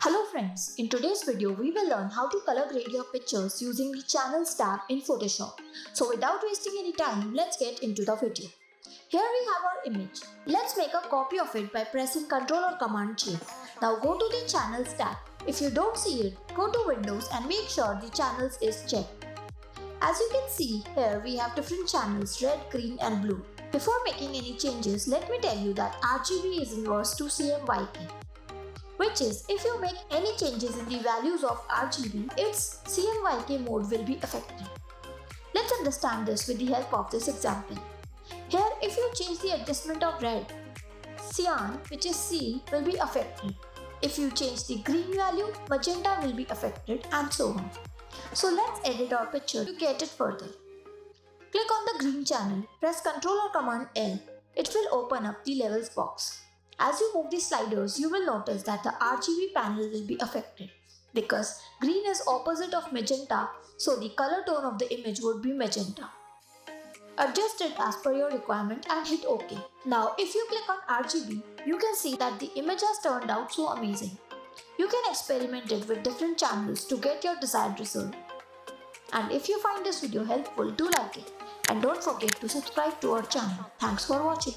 Hello friends, in today's video we will learn how to color grade your pictures using the Channels tab in Photoshop. So without wasting any time, let's get into the video. Here we have our image. Let's make a copy of it by pressing Ctrl or Command J. Now go to the Channels tab. If you don't see it, go to Windows and make sure the channels is checked. As you can see, here we have different channels, red, green and blue. Before making any changes, let me tell you that RGB is inverse to CMYK. Which is, if you make any changes in the values of RGB, its CMYK mode will be affected. Let's understand this with the help of this example. Here, if you change the adjustment of red, cyan, which is C, will be affected. If you change the green value, magenta will be affected, and so on. So let's edit our picture to get it further. Click on the green channel, press Ctrl or Command L. It will open up the levels box. As you move the sliders, you will notice that the RGB panel will be affected. Because green is opposite of magenta, so the color tone of the image would be magenta. Adjust it as per your requirement and hit OK. Now if you click on RGB, you can see that the image has turned out so amazing. You can experiment it with different channels to get your desired result. And if you find this video helpful, do like it. And don't forget to subscribe to our channel. Thanks for watching.